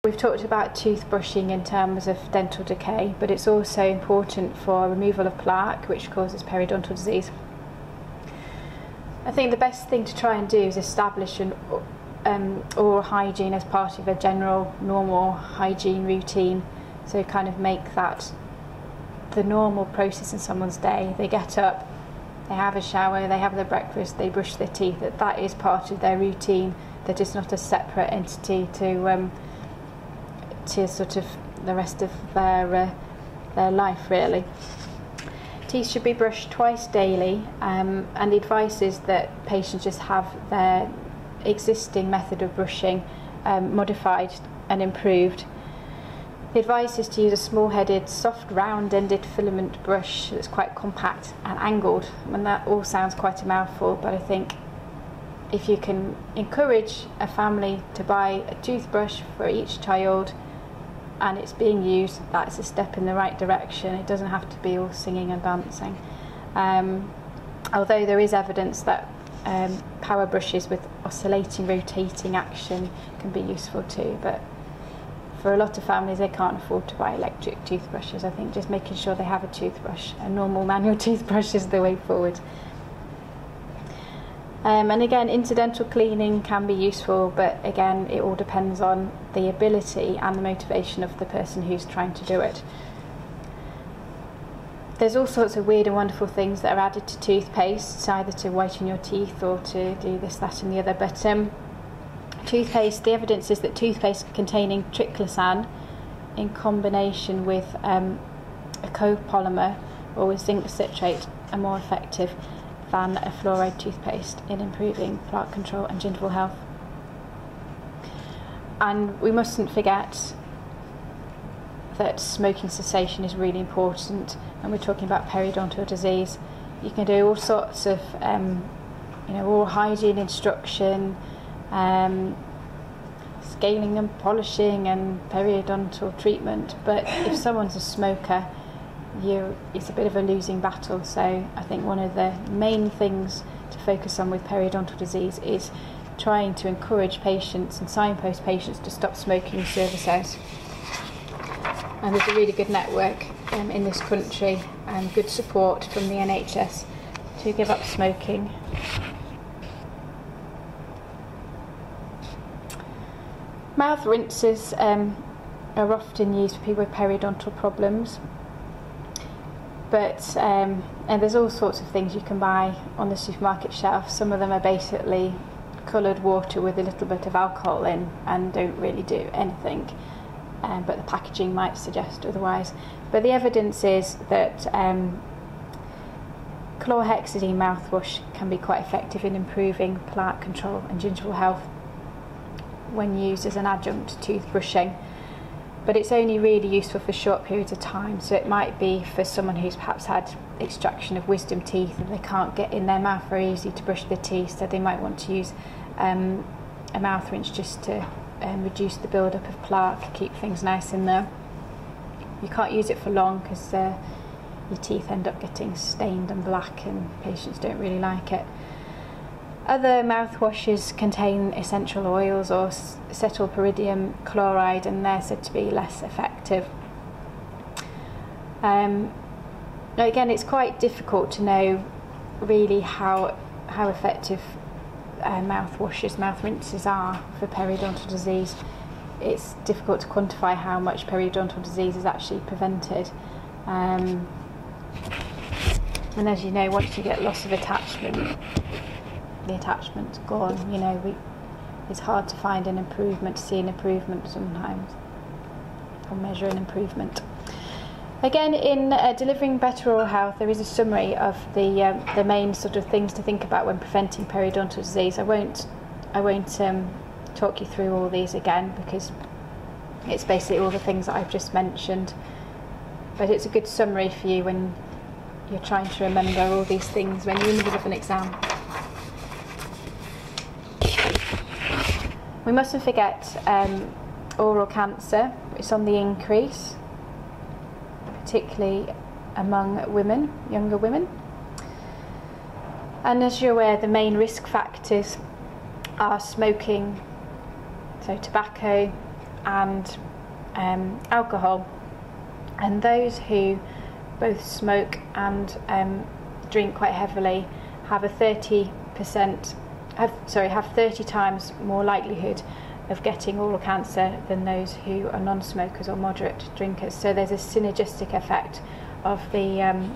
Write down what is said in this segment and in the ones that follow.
We've talked about toothbrushing in terms of dental decay, but it's also important for removal of plaque, which causes periodontal disease. I think the best thing to try and do is establish an oral hygiene as part of a general normal hygiene routine. So kind of make that the normal process in someone's day. They get up, they have a shower, they have their breakfast, they brush their teeth. That is part of their routine. That is not a separate entity to sort of the rest of their life, really. Teeth should be brushed twice daily, and the advice is that patients just have their existing method of brushing modified and improved. The advice is to use a small-headed, soft, round-ended filament brush that's quite compact and angled. And that all sounds quite a mouthful, but I think if you can encourage a family to buy a toothbrush for each child and it's being used, that's a step in the right direction. It doesn't have to be all singing and dancing. Although there is evidence that power brushes with oscillating, rotating action can be useful too, but for a lot of families they can't afford to buy electric toothbrushes. I think just making sure they have a toothbrush, a normal manual toothbrush, is the way forward. And again, incidental cleaning can be useful, but again, it all depends on the ability and the motivation of the person who's trying to do it. There's all sorts of weird and wonderful things that are added to toothpaste, either to whiten your teeth or to do this, that and the other. But toothpaste, the evidence is that toothpaste containing triclosan in combination with a copolymer or with zinc citrate are more effective than a fluoride toothpaste in improving plaque control and gingival health. And we mustn't forget that smoking cessation is really important, and we're talking about periodontal disease. You can do all sorts of oral hygiene instruction, scaling and polishing and periodontal treatment, but if someone's a smoker, it's a bit of a losing battle. So I think one of the main things to focus on with periodontal disease is trying to encourage patients and signpost patients to stop smoking in service hours. And there's a really good network in this country and good support from the NHS to give up smoking. Mouth rinses are often used for people with periodontal problems, but and there's all sorts of things you can buy on the supermarket shelf. Some of them are basically coloured water with a little bit of alcohol in and don't really do anything, but the packaging might suggest otherwise. But the evidence is that chlorhexidine mouthwash can be quite effective in improving plaque control and gingival health when used as an adjunct to toothbrushing. But it's only really useful for short periods of time, so it might be for someone who's perhaps had extraction of wisdom teeth and they can't get in their mouth very easy to brush their teeth, so they might want to use a mouth rinse just to reduce the build-up of plaque, keep things nice in there. You can't use it for long because your teeth end up getting stained and black and patients don't really like it. Other mouthwashes contain essential oils or cetylpyridinium chloride, and they're said to be less effective. Now again, it's quite difficult to know really how effective mouthwashes, mouth rinses are for periodontal disease. It's difficult to quantify how much periodontal disease is actually prevented. And as you know, once you get loss of attachment, the attachment's gone. It's hard to find an improvement, to see an improvement sometimes, or measure an improvement. Again, in delivering better oral health, there is a summary of the main sort of things to think about when preventing periodontal disease. I won't talk you through all these again because it's basically all the things that I've just mentioned. But it's a good summary for you when you're trying to remember all these things when you're in the middle of an exam. We mustn't forget oral cancer. It's on the increase, particularly among women, younger women. And as you're aware, the main risk factors are smoking, so tobacco, and alcohol. And those who both smoke and drink quite heavily have 30 times more likelihood of getting oral cancer than those who are non-smokers or moderate drinkers. So there's a synergistic effect of the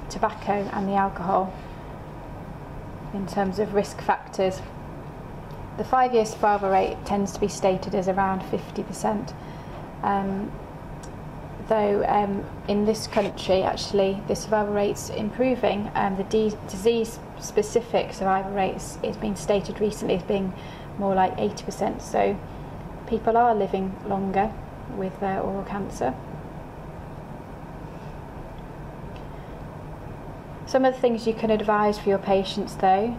tobacco and the alcohol in terms of risk factors. The 5-year survival rate tends to be stated as around 50%, though in this country actually the survival rate's improving. The disease-specific survival rates is being stated recently as being more like 80%, so people are living longer with oral cancer. Some of the things you can advise for your patients though,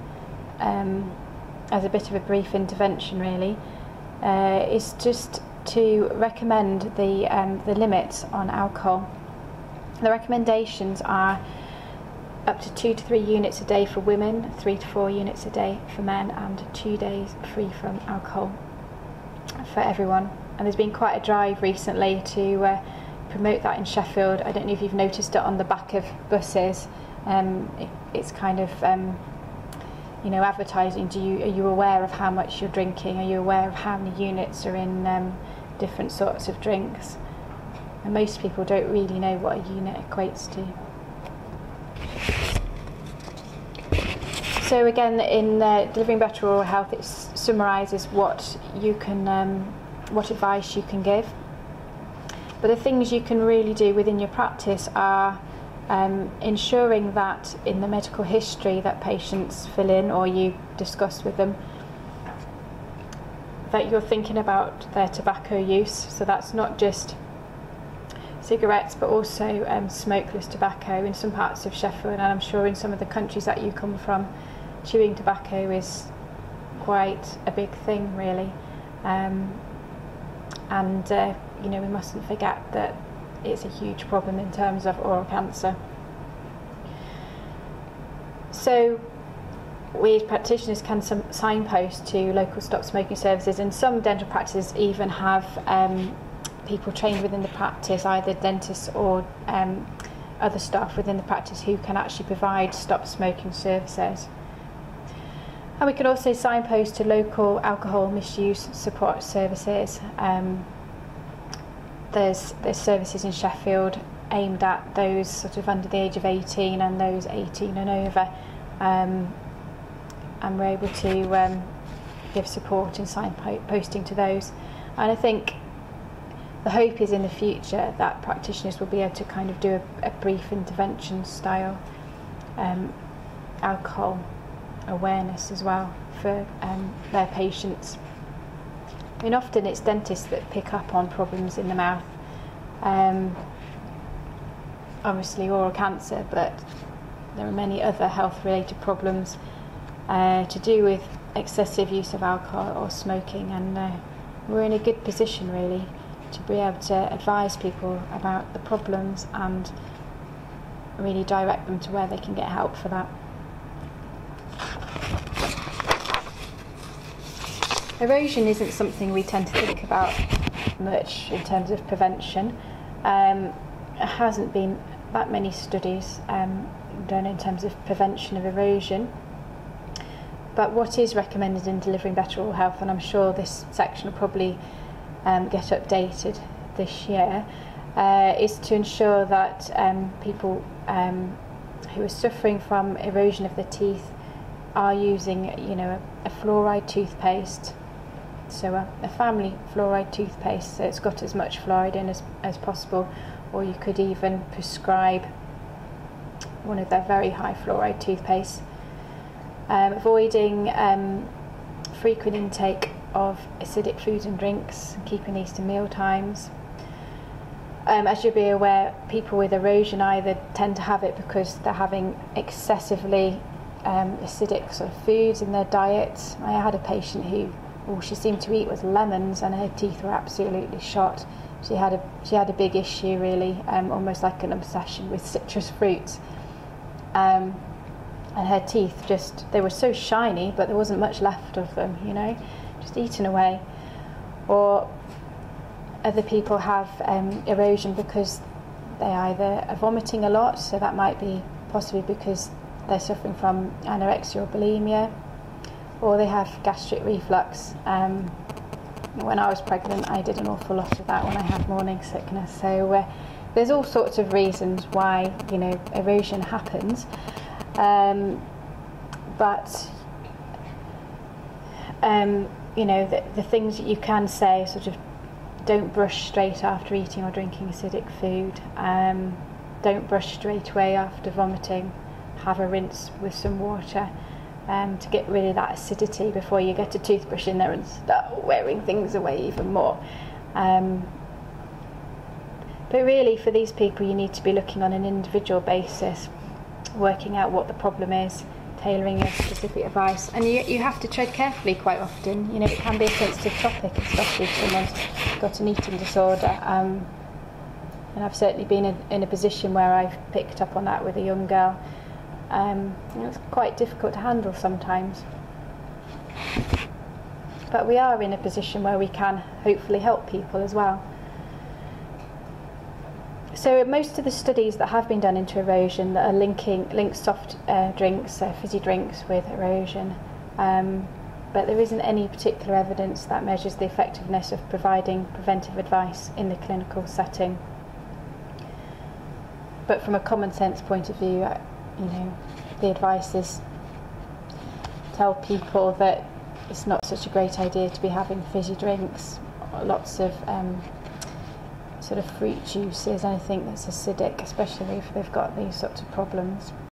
as a bit of a brief intervention really, is just to recommend the limits on alcohol. The recommendations are up to 2 to 3 units a day for women, 3 to 4 units a day for men, and 2 days free from alcohol for everyone. And there's been quite a drive recently to promote that in Sheffield. I don't know if you've noticed it on the back of buses. It's kind of advertising. Are you aware of how much you're drinking? Are you aware of how many units are in different sorts of drinks? And most people don't really know what a unit equates to. So again, in Delivering Better Oral Health, it summarises what advice you can give. But the things you can really do within your practice are ensuring that in the medical history that patients fill in or you discuss with them, that you're thinking about their tobacco use. So that's not just cigarettes, but also smokeless tobacco. In some parts of Sheffield, and I'm sure in some of the countries that you come from, chewing tobacco is quite a big thing really. We mustn't forget that it's a huge problem in terms of oral cancer. So we as practitioners can signpost to local stop smoking services, and some dental practices even have people trained within the practice, either dentists or other staff within the practice, who can actually provide stop smoking services. And we can also signpost to local alcohol misuse support services. There's services in Sheffield aimed at those sort of under the age of 18 and those 18 and over, and we're able to give support and signposting to those. And I think the hope is in the future that practitioners will be able to kind of do a brief intervention style alcohol awareness as well for their patients. I mean, often it's dentists that pick up on problems in the mouth, obviously oral cancer, but there are many other health related problems to do with excessive use of alcohol or smoking, and we're in a good position really to be able to advise people about the problems and really direct them to where they can get help for that. Erosion isn't something we tend to think about much in terms of prevention. There hasn't been that many studies done in terms of prevention of erosion. But what is recommended in Delivering Better Oral Health, and I'm sure this section will probably get updated this year, is to ensure that people who are suffering from erosion of the teeth are using, a fluoride toothpaste. So a family fluoride toothpaste, so it's got as much fluoride in as possible, or you could even prescribe one of their very high fluoride toothpastes. Avoiding frequent intake of acidic foods and drinks, keeping these to meal times. As you'll be aware, people with erosion either tend to have it because they're having excessively acidic sort of foods in their diet. I had a patient who all she seemed to eat was lemons, and her teeth were absolutely shot. She had a big issue really, almost like an obsession with citrus fruits. And her teeth they were so shiny, but there wasn't much left of them, just eaten away. Or Other people have erosion because they either are vomiting a lot, so that might be possibly because they're suffering from anorexia or bulimia, or they have gastric reflux. When I was pregnant, I did an awful lot of that when I had morning sickness. So there's all sorts of reasons why, you know, erosion happens, but you know, the things that you can say, sort of, don't brush straight after eating or drinking acidic food. Don't brush straight away after vomiting. Have a rinse with some water to get rid of that acidity before you get a toothbrush in there and start wearing things away even more. But really, for these people, you need to be looking on an individual basis, working out what the problem is, tailoring your specific advice. And you have to tread carefully quite often. You know, it can be a sensitive topic, especially if someone's got an eating disorder. And I've certainly been in a position where I've picked up on that with a young girl. It's quite difficult to handle sometimes. But we are in a position where we can hopefully help people as well. So most of the studies that have been done into erosion that are link soft drinks, fizzy drinks, with erosion, but there isn't any particular evidence that measures the effectiveness of providing preventive advice in the clinical setting. But from a common sense point of view, you know, the advice is tell people that it's not such a great idea to be having fizzy drinks, lots of sort of fruit juices, anything that's acidic, especially if they've got these sorts of problems.